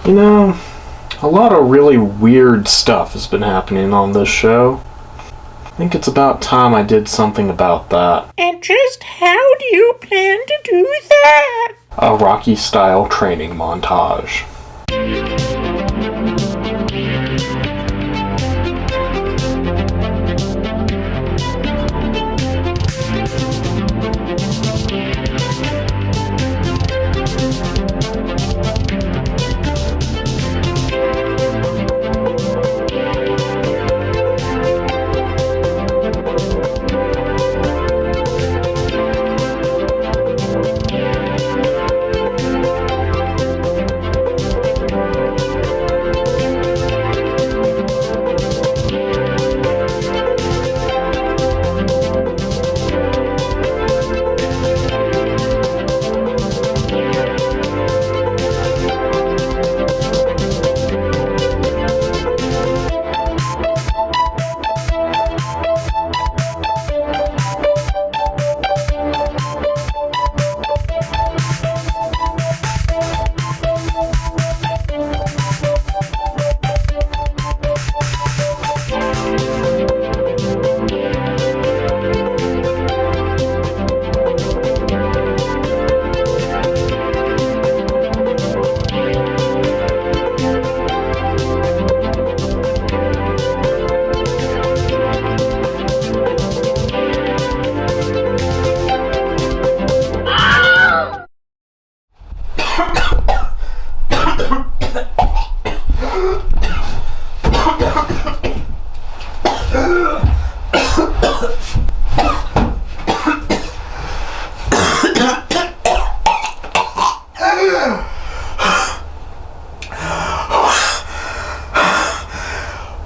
You know, a lot of really weird stuff has been happening on this show. I think it's about time I did something about that. And just how do you plan to do that? A Rocky-style training montage.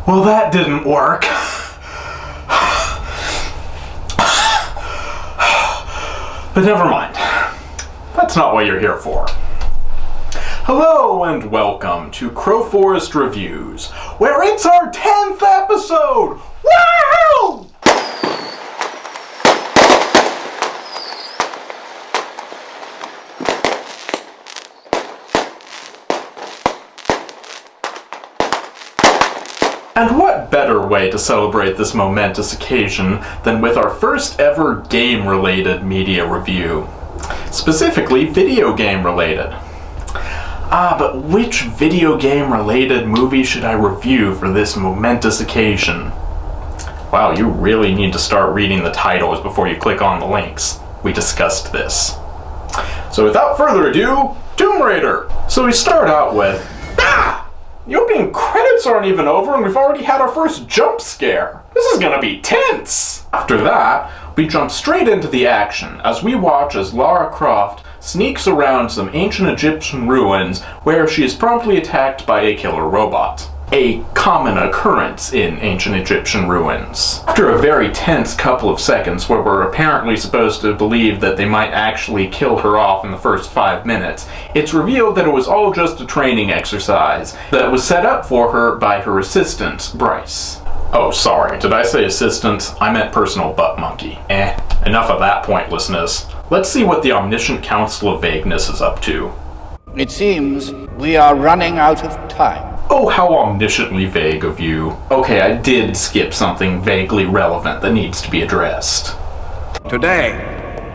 Well, that didn't work. But never mind. That's not what you're here for. Hello and welcome to Crowforest Reviews, where it's our 10th episode! Wow! And what better way to celebrate this momentous occasion than with our first ever game-related media review. Specifically, video game-related. But which video game-related movie should I review for this momentous occasion? Wow, you really need to start reading the titles before you click on the links. We discussed this. So without further ado, Tomb Raider! So we start out with... The opening credits aren't even over and we've already had our first jump scare. This is gonna be tense! After that, we jump straight into the action as we watch as Lara Croft sneaks around some ancient Egyptian ruins where she is promptly attacked by a killer robot. A common occurrence in ancient Egyptian ruins. After a very tense couple of seconds where we're apparently supposed to believe that they might actually kill her off in the first 5 minutes, it's revealed that it was all just a training exercise that was set up for her by her assistant, Bryce. Oh, sorry, did I say assistant? I meant personal butt monkey. Enough of that pointlessness. Let's see what the omniscient Council of Vagueness is up to. It seems we are running out of time. Oh, how omnisciently vague of you. Okay, I did skip something vaguely relevant that needs to be addressed. Today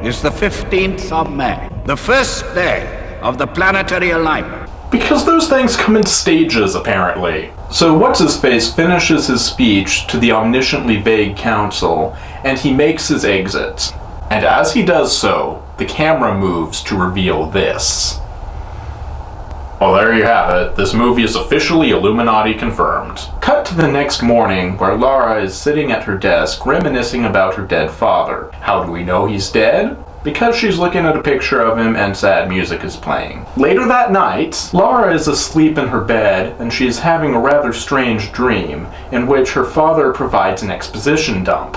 is the 15th of May, the first day of the planetary alignment. Because those things come in stages, apparently. So What's-His-Face finishes his speech to the omnisciently vague council, and he makes his exit. And as he does so, the camera moves to reveal this. Well, there you have it. This movie is officially Illuminati confirmed. Cut to the next morning, where Lara is sitting at her desk, reminiscing about her dead father. How do we know he's dead? Because she's looking at a picture of him and sad music is playing. Later that night, Lara is asleep in her bed, and she is having a rather strange dream, in which her father provides an exposition dump.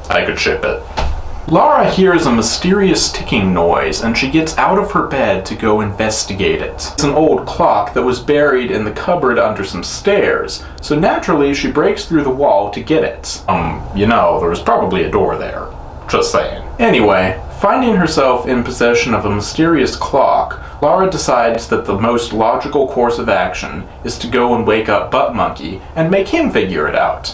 I could ship it. Lara hears a mysterious ticking noise, and she gets out of her bed to go investigate it. It's an old clock that was buried in the cupboard under some stairs, so naturally she breaks through the wall to get it. There was probably a door there. Just saying. Anyway, Finding herself in possession of a mysterious clock, Lara decides that the most logical course of action is to go and wake up Butt Monkey and make him figure it out.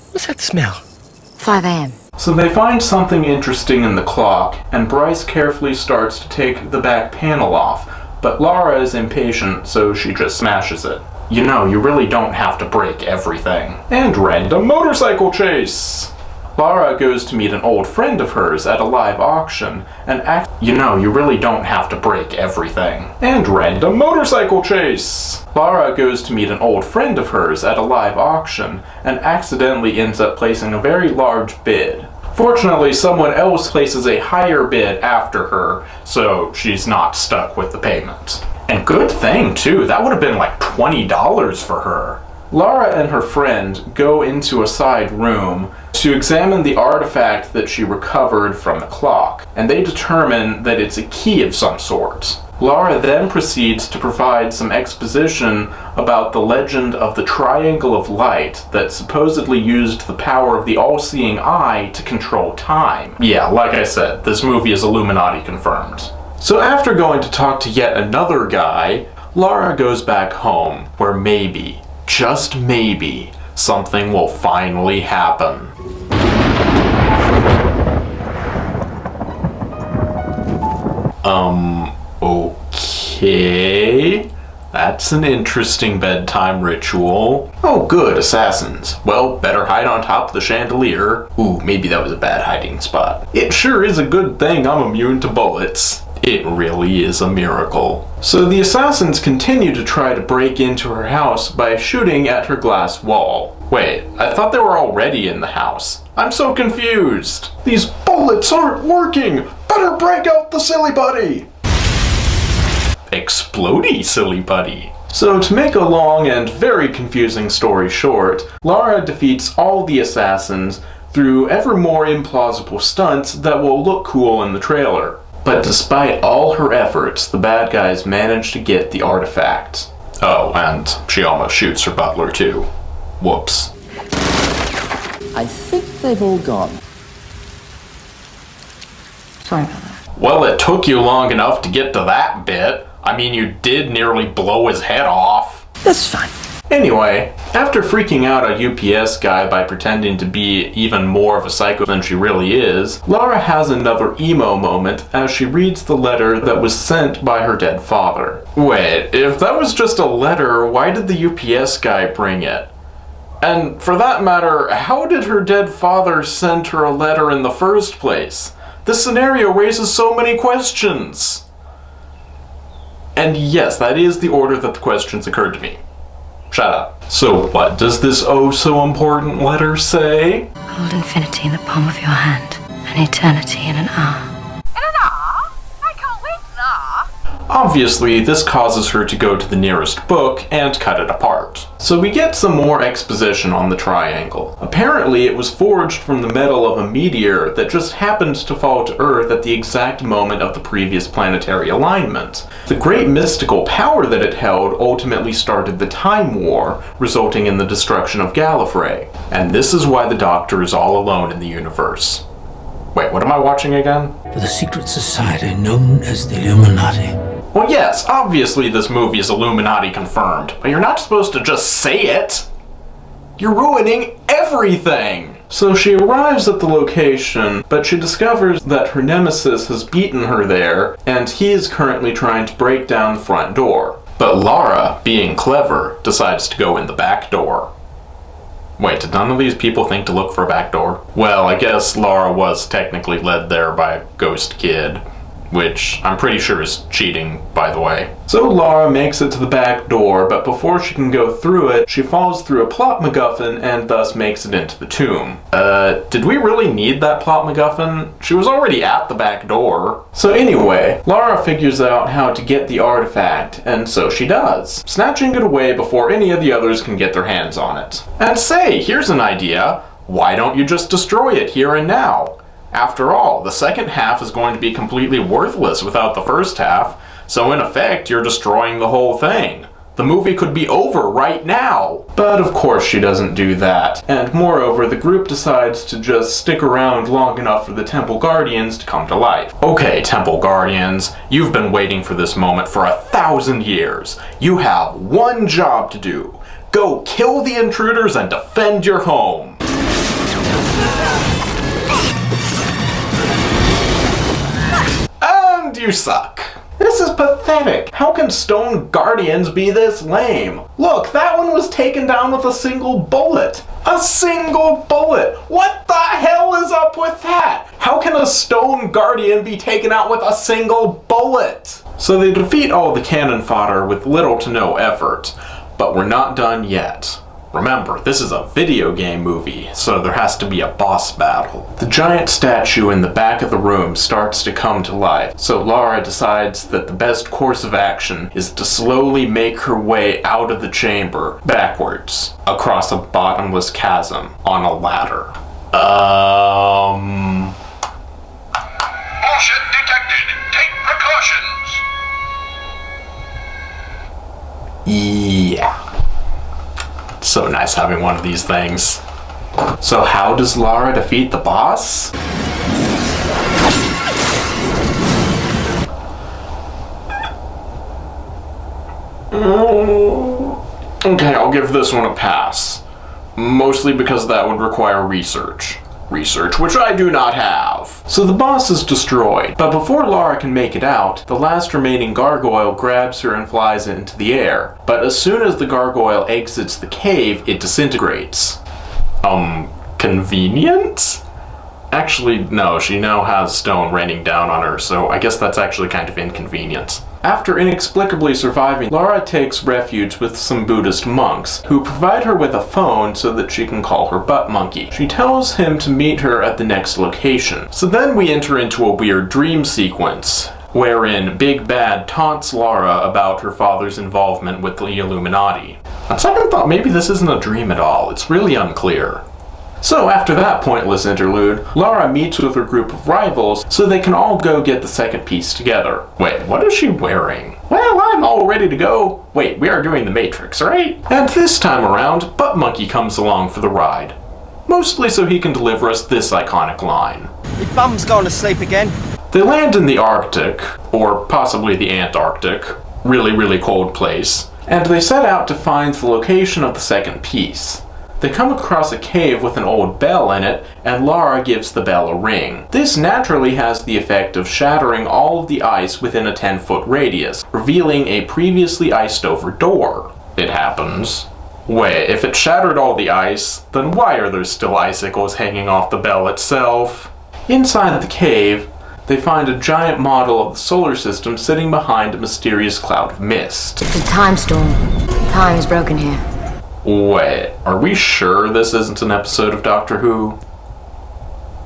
What's that smell? 5 a.m. So they find something interesting in the clock, and Bryce carefully starts to take the back panel off, but Lara is impatient, so she just smashes it. You know, you really don't have to break everything. And random motorcycle chase! Lara goes to meet an old friend of hers at a live auction, and you know, you really don't have to break everything. And random motorcycle chase! Lara goes to meet an old friend of hers at a live auction, and accidentally ends up placing a very large bid. Fortunately, someone else places a higher bid after her, so she's not stuck with the payment. And good thing, too, that would have been like $20 for her. Lara and her friend go into a side room to examine the artifact that she recovered from the clock, and they determine that it's a key of some sort. Lara then proceeds to provide some exposition about the legend of the Triangle of Light that supposedly used the power of the all-seeing eye to control time. Yeah, like I said, this movie is Illuminati confirmed. So after going to talk to yet another guy, Lara goes back home, where maybe, just maybe, something will finally happen. Okay. That's an interesting bedtime ritual. Oh good, assassins. Well, better hide on top of the chandelier. Ooh, maybe that was a bad hiding spot. It sure is a good thing I'm immune to bullets. It really is a miracle. So the assassins continue to try to break into her house by shooting at her glass wall. Wait, I thought they were already in the house. I'm so confused. These bullets aren't working! Better break out the silly buddy! Explodey silly buddy. So to make a long and very confusing story short, Lara defeats all the assassins through ever more implausible stunts that will look cool in the trailer. But despite all her efforts, the bad guys manage to get the artifact. Oh, and she almost shoots her butler too. Whoops. I think they've all gone. Sorry about that. Well, it took you long enough to get to that bit. I mean, you did nearly blow his head off. That's fine. Anyway, after freaking out a UPS guy by pretending to be even more of a psycho than she really is, Lara has another emo moment as she reads the letter that was sent by her dead father. Wait, if that was just a letter, why did the UPS guy bring it? And for that matter, how did her dead father send her a letter in the first place? This scenario raises so many questions. And yes, that is the order that the questions occurred to me. Shut up. So what does this oh so important letter say? Hold infinity in the palm of your hand, and eternity in an hour. Obviously, this causes her to go to the nearest book and cut it apart. So we get some more exposition on the triangle. Apparently, it was forged from the metal of a meteor that just happened to fall to Earth at the exact moment of the previous planetary alignment. The great mystical power that it held ultimately started the Time War, resulting in the destruction of Gallifrey. And this is why the Doctor is all alone in the universe. Wait, what am I watching again? For the secret society known as the Illuminati. Well, yes, obviously this movie is Illuminati confirmed, but you're not supposed to just say it. You're ruining everything! So she arrives at the location, but she discovers that her nemesis has beaten her there, and he is currently trying to break down the front door. But Lara, being clever, decides to go in the back door. Wait, did none of these people think to look for a back door? Well, I guess Lara was technically led there by a ghost kid, which I'm pretty sure is cheating, by the way. So Lara makes it to the back door, but before she can go through it, she falls through a plot MacGuffin and thus makes it into the tomb. Did we really need that plot MacGuffin? She was already at the back door. So anyway, Lara figures out how to get the artifact, and so she does, snatching it away before any of the others can get their hands on it. And say, here's an idea. Why don't you just destroy it here and now? After all, the second half is going to be completely worthless without the first half, so in effect, you're destroying the whole thing. The movie could be over right now. But of course she doesn't do that. And moreover, the group decides to just stick around long enough for the Temple Guardians to come to life. Okay, Temple Guardians, you've been waiting for this moment for 1,000 years. You have one job to do. Go kill the intruders and defend your home. And you suck. This is pathetic. How can Stone Guardians be this lame? Look, that one was taken down with a single bullet. A single bullet! What the hell is up with that? How can a Stone Guardian be taken out with a single bullet? So they defeat all the cannon fodder with little to no effort. But we're not done yet. Remember, this is a video game movie, so there has to be a boss battle. The giant statue in the back of the room starts to come to life, so Lara decides that the best course of action is to slowly make her way out of the chamber, backwards, across a bottomless chasm, on a ladder. Bullshit detected. Take precautions. Yeah. So nice having one of these things. So how does Lara defeat the boss? Okay, I'll give this one a pass. Mostly because that would require research. Research, which I do not have. So the boss is destroyed, but before Lara can make it out, the last remaining gargoyle grabs her and flies into the air. But as soon as the gargoyle exits the cave, it disintegrates. Convenient? Actually, no, she now has stone raining down on her, so I guess that's actually kind of inconvenient. After inexplicably surviving, Lara takes refuge with some Buddhist monks, who provide her with a phone so that she can call her butt monkey. She tells him to meet her at the next location. So then we enter into a weird dream sequence, wherein Big Bad taunts Lara about her father's involvement with the Illuminati. On second thought, maybe this isn't a dream at all. It's really unclear. So after that pointless interlude, Lara meets with her group of rivals so they can all go get the second piece together. Wait, what is she wearing? Well, I'm all ready to go. Wait, we are doing the Matrix, right? And this time around, Butt Monkey comes along for the ride. Mostly so he can deliver us this iconic line. Your bum's gone to sleep again. They land in the Arctic, or possibly the Antarctic, really cold place, and they set out to find the location of the second piece. They come across a cave with an old bell in it, and Lara gives the bell a ring. This naturally has the effect of shattering all of the ice within a 10-foot radius, revealing a previously iced-over door. It happens. Wait, if it shattered all the ice, then why are there still icicles hanging off the bell itself? Inside the cave, they find a giant model of the solar system sitting behind a mysterious cloud of mist. It's a time storm. Time is broken here. Wait, are we sure this isn't an episode of Doctor Who?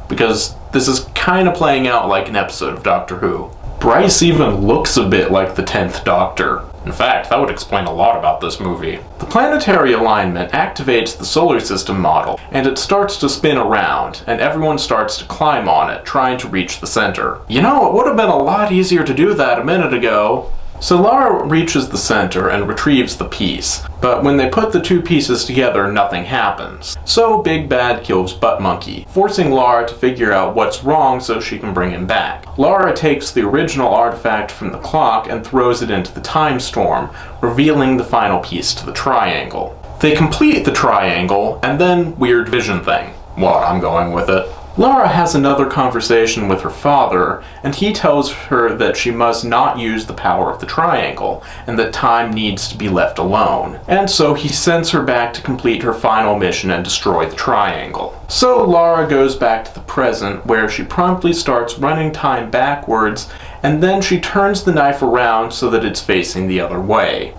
Because this is kind of playing out like an episode of Doctor Who. Bryce even looks a bit like the 10th Doctor. In fact, that would explain a lot about this movie. The planetary alignment activates the solar system model, and it starts to spin around, and everyone starts to climb on it, trying to reach the center. You know, it would have been a lot easier to do that a minute ago. So Lara reaches the center and retrieves the piece, but when they put the two pieces together, nothing happens. So Big Bad kills Butt Monkey, forcing Lara to figure out what's wrong so she can bring him back. Lara takes the original artifact from the clock and throws it into the time storm, revealing the final piece to the triangle. They complete the triangle, and then weird vision thing. Well, I'm going with it. Lara has another conversation with her father, and he tells her that she must not use the power of the triangle, and that time needs to be left alone. And so he sends her back to complete her final mission and destroy the triangle. So Lara goes back to the present, where she promptly starts running time backwards, and then she turns the knife around so that it's facing the other way.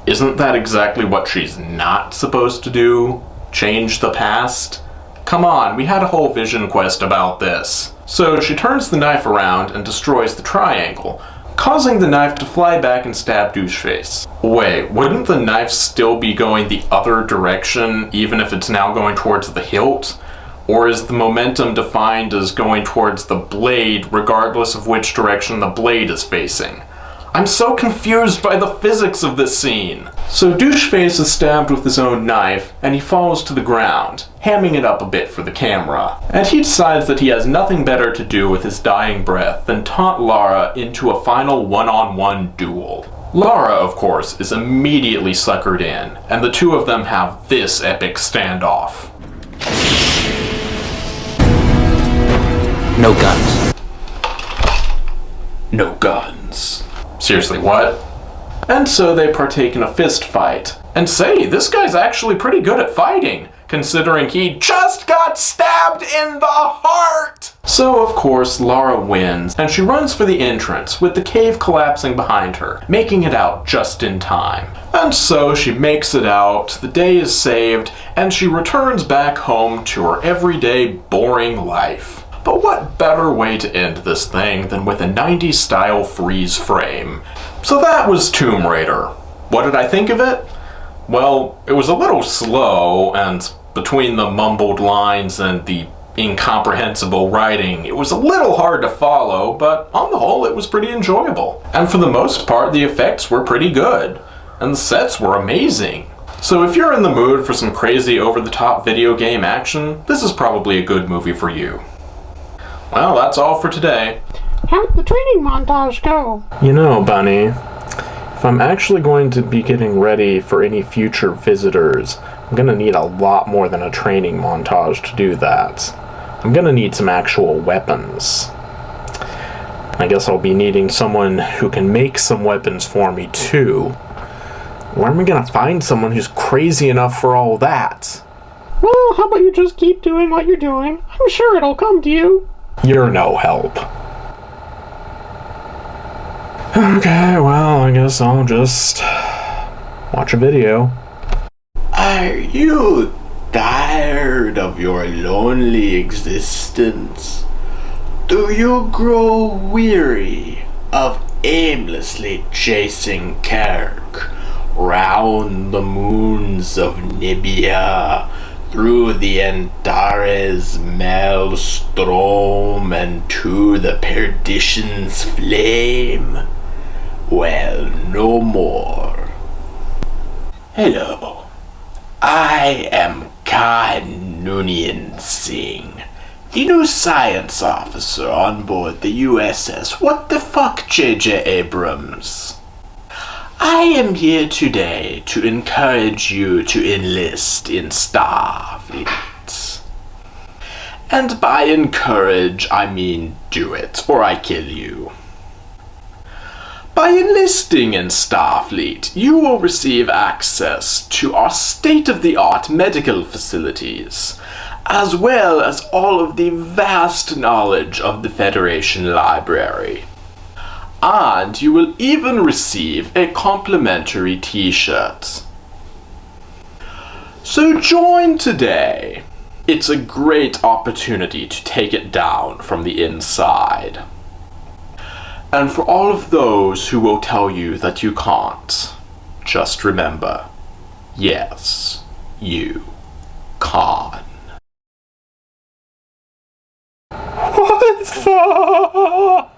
Isn't that exactly what she's not supposed to do? Change the past? Come on, we had a whole vision quest about this. So she turns the knife around and destroys the triangle, causing the knife to fly back and stab Doucheface. Wait, wouldn't the knife still be going the other direction even if it's now going towards the hilt? Or is the momentum defined as going towards the blade regardless of which direction the blade is facing? I'm so confused by the physics of this scene. So Doucheface is stabbed with his own knife, and he falls to the ground, hamming it up a bit for the camera. And he decides that he has nothing better to do with his dying breath than taunt Lara into a final one-on-one duel. Lara, of course, is immediately suckered in, and the two of them have this epic standoff. No guns. No guns. Seriously, what? And so they partake in a fist fight. And say, this guy's actually pretty good at fighting, considering he just got stabbed in the heart! So, of course, Lara wins, and she runs for the entrance, with the cave collapsing behind her, making it out just in time. And so she makes it out, the day is saved, and she returns back home to her everyday boring life. But what better way to end this thing than with a 90s style freeze frame? So that was Tomb Raider. What did I think of it? Well, it was a little slow, and between the mumbled lines and the incomprehensible writing, it was a little hard to follow, but on the whole it was pretty enjoyable. And for the most part, the effects were pretty good, and the sets were amazing. So if you're in the mood for some crazy over-the-top video game action, this is probably a good movie for you. Well, that's all for today. How'd the training montage go? You know, Bunny, if I'm actually going to be getting ready for any future visitors, I'm gonna need a lot more than a training montage to do that. I'm gonna need some actual weapons. I guess I'll be needing someone who can make some weapons for me too. Where am I gonna find someone who's crazy enough for all that? Well, how about you just keep doing what you're doing? I'm sure it'll come to you. You're no help. Okay, well, I guess I'll just watch a video. Are you tired of your lonely existence? Do you grow weary of aimlessly chasing Kirk round the moons of Nibia, through the Antares maelstrom and to the perdition's flame? Well, no more. Hello, I am Khan Noonien Singh, the new science officer on board the USS What the Fuck, J.J. Abrams. I am here today to encourage you to enlist in Starfleet. And by encourage, I mean do it, or I kill you. By enlisting in Starfleet, you will receive access to our state-of-the-art medical facilities, as well as all of the vast knowledge of the Federation Library. And you will even receive a complimentary t-shirt. So join today. It's a great opportunity to take it down from the inside. And for all of those who will tell you that you can't, just remember, yes, you can. What the?